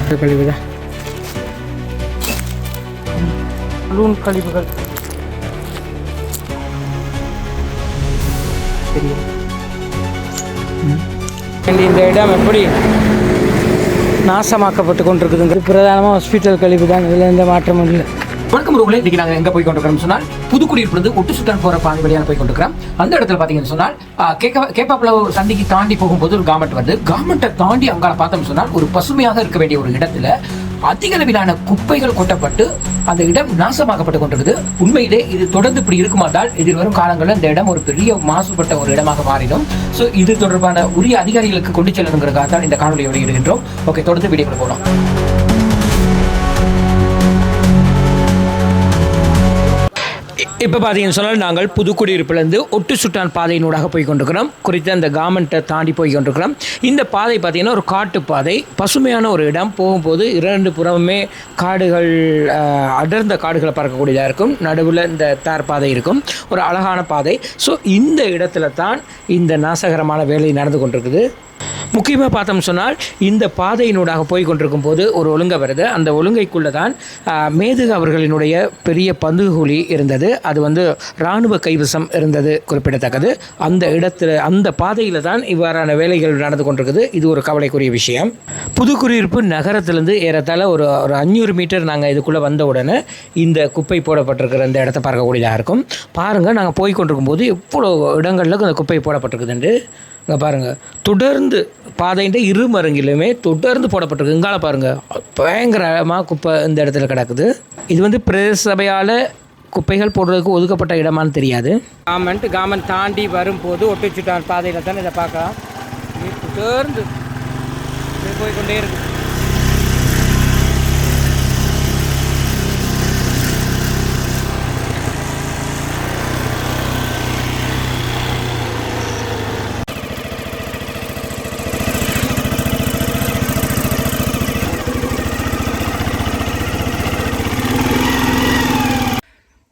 கழிவு தான் லூன் கழிவுகள் இந்த இடம் எப்படி நாசமாக்கப்பட்டு கொண்டிருக்குதுங்கிறது பிரதானமாக ஹாஸ்பிட்டல் கழிவு தான். இதில் எந்த மாற்றமும் இல்லை. வணக்கம் உறவுகளே, இன்னைக்கு நாங்கள் எங்கே போய் கொண்டிருக்கிறோம் சொன்னால் புதுக்குடியிருப்பிலிருந்து ஒட்டுசுட்டான் போகிற பாதை வழியாக போய் கொண்டிருக்கிறோம். அந்த இடத்துல பார்த்தீங்கன்னு சொன்னால் கேப்பாப்புல சந்திக்கு தாண்டி போகும்போது ஒரு கவர்மெண்ட் வருது. கவர்மெண்ட்டை தாண்டி அங்கால பார்த்தோம்னு சொன்னால் ஒரு பசுமையாக இருக்க வேண்டிய ஒரு இடத்துல அதிக அளவிலான குப்பைகள் கொட்டப்பட்டு அந்த இடம் நாசமாக்கப்பட்டு கொண்டிருக்குது. உண்மையிலே இது தொடர்ந்து இப்படி இருக்குமானால் எதிர்வரும் காலங்களில் இந்த இடம் ஒரு பெரிய மாசுபட்ட ஒரு இடமாக மாறிடும். ஸோ இது தொடர்பான உரிய அதிகாரிகளுக்கு கொண்டு செல்லணுங்கிறதுக்காக தான் இந்த காணொலியை வெளியிடுகின்றோம். ஓகே, தொடர்ந்து வீடியோக்குள்ள போகலாம். இப்போ பார்த்தீங்கன்னு சொன்னால் நாங்கள் புதுக்குடியிருப்பிலேருந்து ஒட்டுசுட்டான் பாதையினூடாக போய் கொண்டிருக்கிறோம். குறித்த அந்த கவர்மெண்ட்டை தாண்டி போய் கொண்டிருக்கிறோம். இந்த பாதை பார்த்திங்கன்னா ஒரு காட்டு பாதை, பசுமையான ஒரு இடம். போகும்போது இரண்டு புறமுமே காடுகள், அடர்ந்த காடுகளை பார்க்கக்கூடியதாக இருக்கும். நடுவில் இந்த தார் பாதை இருக்கும், ஒரு அழகான பாதை. ஸோ இந்த இடத்துல தான் இந்த நாசகரமான வேலை நடந்து கொண்டிருக்குது. முக்கியமாக பார்த்தோம் சொன்னால் இந்த பாதையினூடாக போய் கொண்டிருக்கும் போது ஒரு ஒழுங்கை வருது. அந்த ஒழுங்கைக்குள்ளே தான் மேதகு அவர்களினுடைய பெரிய பந்துகுழி இருந்தது. அது இராணுவ கைவசம் இருந்தது குறிப்பிடத்தக்கது. அந்த இடத்துல அந்த பாதையில் தான் இவ்வாறான வேலைகள் நடந்து கொண்டிருக்குது. இது ஒரு கவலைக்குரிய விஷயம். புதுக்குடியிருப்பு நகரத்திலேருந்து ஏறத்தாழ ஒரு 500 மீட்டர் நாங்கள் இதுக்குள்ளே வந்த உடனே இந்த குப்பை போடப்பட்டிருக்கிற இந்த இடத்த பார்க்கக்கூடியதாக இருக்கும். பாருங்கள், நாங்கள் போய் கொண்டிருக்கும் போது எவ்வளோ இடங்களில் அந்த குப்பை போடப்பட்டிருக்குதுண்டு. இங்கே பாருங்கள், தொடர்ந்து பாதைன்ற இரு மருங்கிலுமே தொடர்ந்து போடப்பட்டிருக்கு. இங்கால பாருங்கள், பயங்கரமாக குப்பை இந்த இடத்துல கிடக்குது. இது பிரதேச சபையால் குப்பைகள் போடுறதுக்கு ஒதுக்கப்பட்ட இடமானு தெரியாது. கவர்மெண்ட் தாண்டி வரும்போது ஒட்டுச்சுட்டான் பாதையில் தானே இதை பார்க்கலாம். தொடர்ந்து போய்கொண்டே இருக்கு.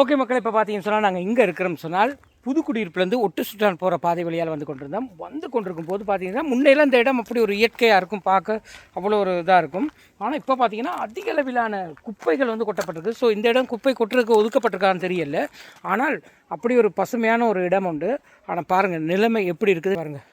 ஓகே மக்கள், இப்போ பார்த்தீங்கன்னு சொன்னால் நாங்கள் இங்கே இருக்கிறோம்னு சொன்னால் புதுக்குடியிருப்புலேருந்து ஒட்டுசுட்டான் போகிற பாதை வழியால் வந்து கொண்டிருக்கும் போது பார்த்தீங்கன்னா முன்னையெல்லாம் இந்த இடம் அப்படி ஒரு இயற்கையாக இருக்கும், பார்க்க அவ்வளோ ஒரு இதாக இருக்கும். ஆனால் இப்போ பார்த்தீங்கன்னா அதிக அளவிலான குப்பைகள் கொட்டப்பட்டிருக்கு. ஸோ இந்த இடம் குப்பை கொட்டுறதுக்கு ஒதுக்கப்பட்டிருக்கான்னு தெரியல. ஆனால் அப்படி ஒரு பசுமையான ஒரு இடம் உண்டு. ஆனால் பாருங்கள் நிலைமை எப்படி இருக்குது பாருங்கள்.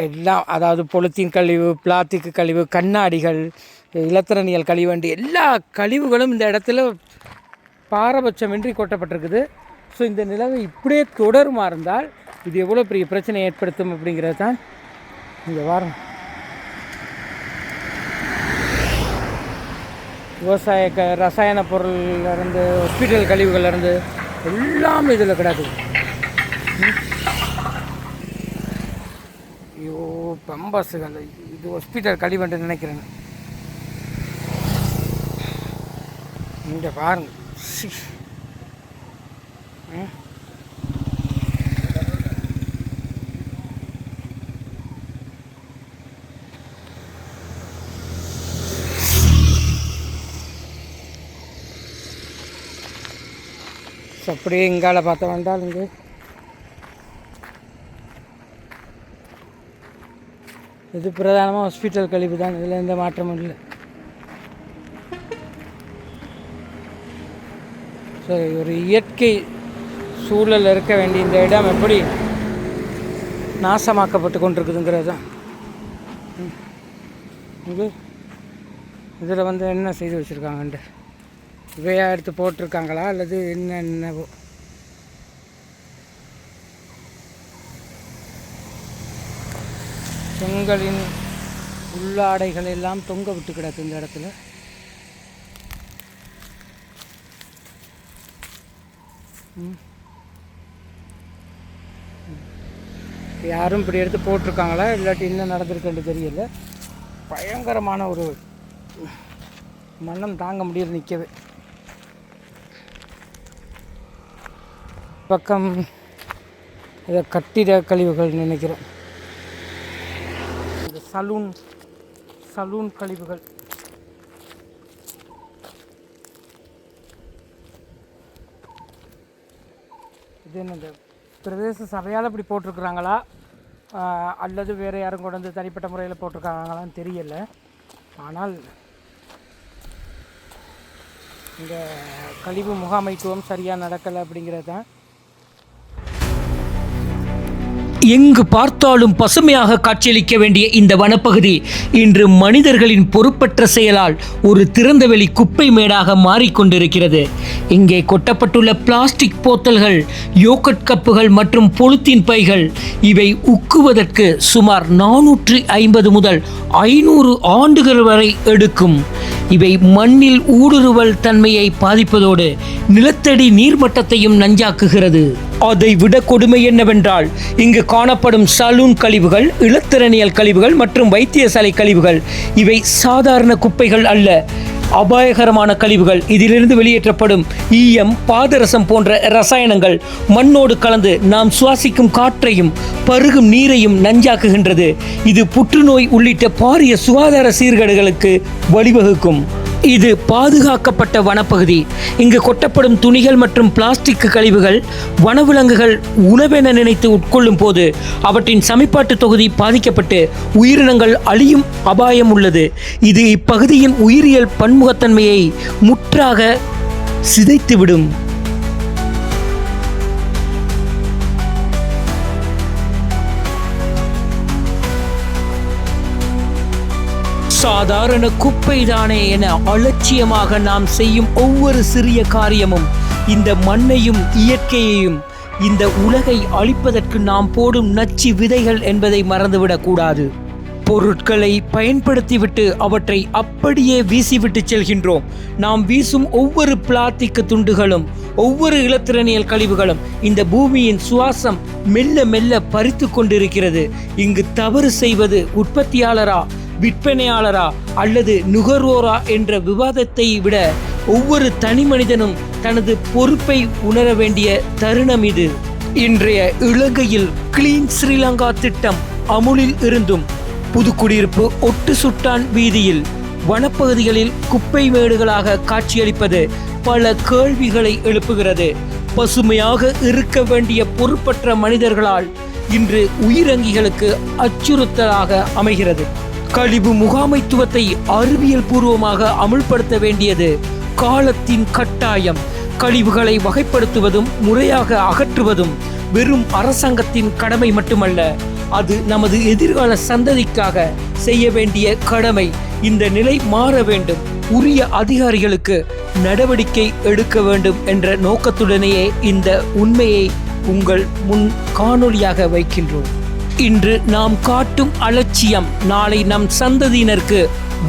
எல்லாம் அதாவது பொலித்தீன் கழிவு, பிளாஸ்டிக் கழிவு, கண்ணாடிகள், இலத்திரனியல் கழிவு, எல்லா கழிவுகளும் இந்த இடத்துல பாரபட்சமின்றி கொட்டப்பட்டிருக்குது. ஸோ இந்த நிலைமை இப்படியே தொடருமா இருந்தால் இது எவ்வளோ பெரிய பிரச்சனை ஏற்படுத்தும் அப்படிங்கிறது தான் இங்கே வாரம். விவசாய ரசாயன பொருள்லேருந்து, ஹாஸ்பிட்டல் கழிவுகள்லேருந்து எல்லாமே இதில் கிடக்குது. ஐயோ, பம்பாசுகள், இது ஹாஸ்பிட்டல் கழிவுன்னு நினைக்கிறேன். இங்கே பாருங்க, அப்படியே இங்கால பார்த்த வேண்டாம். இங்கே இது பிரதானமாக ஹாஸ்பிட்டல் கழிவு தான். இதில் எந்த மாற்றமும் இல்லை. ஸோ ஒரு இயற்கை சூழல் இருக்க வேண்டிய இந்த இடம் எப்படி நாசமாக்கப்பட்டு கொண்டிருக்குதுங்கிறது தான். இது இதில் என்ன செய்து வச்சுருக்காங்கன்ட்டு இவையா எடுத்து போட்டிருக்காங்களா அல்லது என்னவோ. பெண்களின் உள்ளாடைகள் எல்லாம் தொங்க விட்டு கிடக்கு இந்த இடத்துல. யாரும் இப்படி எடுத்து போட்டிருக்காங்களா இல்லாட்டி என்ன நடந்திருக்குன்னு தெரியல. பயங்கரமான ஒரு மனம் தாங்க முடியல நிற்கவே. பக்கம் இதை கட்டிட கழிவுகள் நினைக்கிறேன். இந்த சலூன் கழிவுகள். இது என்ன பிரதேச சபையால் இப்படி போட்டிருக்கிறாங்களா அல்லது வேறு யாரும் கொண்டு வந்து தனிப்பட்ட முறையில் போட்டிருக்காங்களான்னு தெரியலை. ஆனால் இந்த கழிவு முகாமைத்துவம் சரியாக நடக்கலை அப்படிங்கிறது தான். எங்கு பார்த்தாலும் பசுமையாக காட்சியளிக்க வேண்டிய இந்த வனப்பகுதி இன்று மனிதர்களின் பொறுப்பற்ற செயலால் ஒரு திறந்தவெளி குப்பை மேடாக மாறிக்கொண்டிருக்கிறது. இங்கே கொட்டப்பட்டுள்ள பிளாஸ்டிக் போத்தல்கள், யோகட் கப்புகள் மற்றும் பொலித்தீன் பைகள் இவை உக்குவதற்கு சுமார் 450 முதல் 500 ஆண்டுகள் வரை எடுக்கும். இவை மண்ணில் ஊடுருவல் தன்மையை பாதிப்பதோடு நிலத்தடி நீர்மட்டத்தையும் நஞ்சாக்குகிறது. அதை விட கொடுமை என்னவென்றால் இங்கு காணப்படும் சலூன் கழிவுகள், இலத்திரனியல் கழிவுகள் மற்றும் வைத்தியசாலை கழிவுகள் இவை சாதாரண குப்பைகள் அல்ல, அபாயகரமான கழிவுகள். இதிலிருந்து வெளியேற்றப்படும் ஈயம், பாதரசம் போன்ற ரசாயனங்கள் மண்ணோடு கலந்து நாம் சுவாசிக்கும் காற்றையும் பருகும் நீரையும் நஞ்சாக்குகின்றது. இது புற்றுநோய் உள்ளிட்ட பாரிய சுகாதார சீர்கேடுகளுக்கு வழிவகுக்கும். இது பாதுகாக்கப்பட்ட வனப்பகுதி. இங்கு கொட்டப்படும் துணிகள் மற்றும் பிளாஸ்டிக் கழிவுகள் வனவிலங்குகள் உணவென நினைத்து உட்கொள்ளும் போது அவற்றின் சமிபாட்டு தொகுதி பாதிக்கப்பட்டு உயிரினங்கள் அழியும் அபாயம் உள்ளது. இது இப்பகுதியின் உயிரியல் பன்முகத்தன்மையை முற்றாக சிதைத்துவிடும். சாதாரண குப்பைதானே என அலட்சியமாக நாம் செய்யும் ஒவ்வொரு சிறிய காரியமும் இந்த மண்ணையும் இயற்கையையும், இந்த உலகை அழிப்பதற்கு நாம் போடும் நச்சு விதைகள் என்பதை மறந்துவிடக் கூடாது. பொருட்களை பயன்படுத்திவிட்டு அவற்றை அப்படியே வீசிவிட்டு செல்கின்றோம். நாம் வீசும் ஒவ்வொரு பிளாஸ்டிக் துண்டுகளும், ஒவ்வொரு இலத்திரனியல் கழிவுகளும் இந்த பூமியின் சுவாசம் மெல்ல மெல்ல பறித்து கொண்டிருக்கிறது. இங்கு தவறு செய்வது உற்பத்தியாளரா, விற்பனையாளரா அல்லது நுகர்வோரா என்ற விவாதத்தை விட ஒவ்வொரு தனி மனிதனும் தனது பொறுப்பை உணர வேண்டிய தருணம் இது. இன்றைய இலங்கையில் கிளீன் ஸ்ரீலங்கா திட்டம் அமுலில் இருந்தும் புதுக்குடியிருப்பு ஒட்டு சுட்டான் வீதியில் வனப்பகுதிகளில் குப்பை மேடுகளாக காட்சியளிப்பது பல கேள்விகளை எழுப்புகிறது. பசுமையாக இருக்க வேண்டிய பொறுப்பற்ற மனிதர்களால் இன்று உயிரங்கிகளுக்கு அச்சுறுத்தலாக அமைகிறது. கழிவு முகாமைத்துவத்தை அறிவியல் பூர்வமாக அமுல்படுத்த வேண்டியது காலத்தின் கட்டாயம். கழிவுகளை வகைப்படுத்துவதும் முறையாக அகற்றுவதும் வெறும் அரசாங்கத்தின் கடமை மட்டுமல்ல, அது நமது எதிர்கால சந்ததிக்காக செய்ய வேண்டிய கடமை. இந்த நிலை மாற வேண்டும். உரிய அதிகாரிகளுக்கு நடவடிக்கை எடுக்க வேண்டும் என்ற நோக்கத்துடனேயே இந்த உண்மையை உங்கள் முன் காணொளியாக வைக்கின்றோம். இன்று நாம் காட்டும் அலட்சியம் நாளை நம் சந்ததியினருக்கு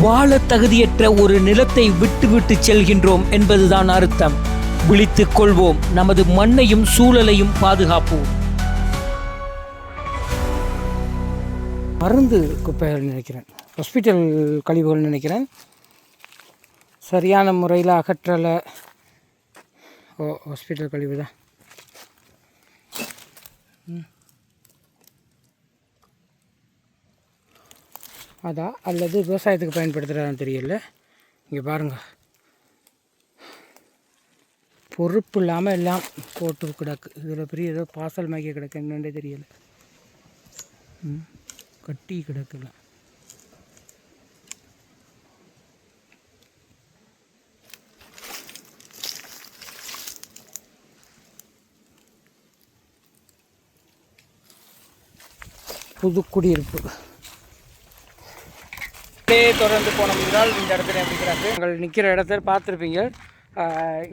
வாழ தகுதியற்ற ஒரு நிலத்தை விட்டு செல்கின்றோம் என்பதுதான் அர்த்தம். விழித்துக் கொள்வோம், நமது மண்ணையும் சூழலையும் பாதுகாப்போம். மருந்து குப்பைகள் நினைக்கிறேன், ஹாஸ்பிட்டல் கழிவுகள் நினைக்கிறேன், சரியான முறையில் அகற்றலை. ஹாஸ்பிட்டல் கழிவு தான். அதான் அல்லது விவசாயத்துக்கு பயன்படுத்துகிறதான்னு தெரியல. இங்கே பாருங்கள், பொறுப்பு இல்லாமல் எல்லாம் போட்டு கிடக்கு. இதில் பெரிய ஏதோ பாசல் மாக்கி கிடக்கு, என்னென்னே தெரியலை. கட்டி கிடக்குல. புதுக்குடியிருப்பு தொடர்ந்து போனோம் என்றால் இந்த இடத்துல அப்படிங்கிறாங்க. நாங்கள் நிற்கிற இடத்துல பார்த்துருப்பீங்க.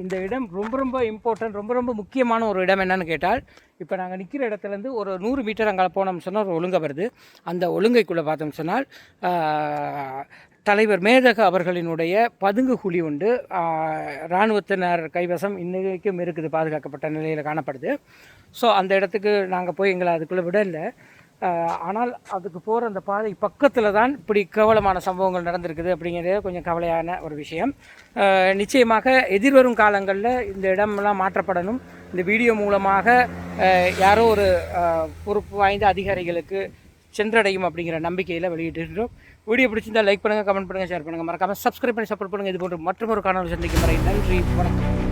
இந்த இடம் ரொம்ப ரொம்ப இம்பார்ட்டன்ட், ரொம்ப ரொம்ப முக்கியமான ஒரு இடம். என்னென்னு கேட்டால், இப்போ நாங்கள் நிற்கிற இடத்துலேருந்து ஒரு 100 மீட்டர் அங்கே போனோம்னு சொன்னால் ஒரு ஒழுங்கை வருது. அந்த ஒழுங்கைக்குள்ளே பார்த்தோம்னு சொன்னால் தலைவர் மேதக அவர்களினுடைய பதுங்கு குழி உண்டு. இராணுவத்தினர் கைவசம் இன்றைக்கும் இருக்குது, பாதுகாக்கப்பட்ட நிலையில் காணப்படுது. ஸோ அந்த இடத்துக்கு நாங்கள் போய் எங்களை அதுக்குள்ளே விடலை. ஆனால் அதுக்கு போகிற அந்த பாதை பக்கத்தில் தான் இப்படி கேவலமான சம்பவங்கள் நடந்திருக்குது அப்படிங்கிறது கொஞ்சம் கவலையான ஒரு விஷயம். நிச்சயமாக எதிர்வரும் காலங்களில் இந்த இடமெல்லாம் மாற்றப்படணும். இந்த வீடியோ மூலமாக யாரோ ஒரு பொறுப்பு வாய்ந்த அதிகாரிகளுக்கு சென்றடையும் அப்படிங்கிற நம்பிக்கையில் வெளியிட்டிருக்கிறோம். வீடியோ பிடிச்சிருந்தால் லைக் பண்ணுங்கள், கமெண்ட் பண்ணுங்கள், ஷேர் பண்ணுங்கள், மறக்காமல் சப்ஸ்கிரைப் பண்ணி சப்போர்ட் பண்ணுங்கள். இது போன்ற மற்றொரு காணொலி சந்திக்கும் வரை நன்றி, வணக்கம்.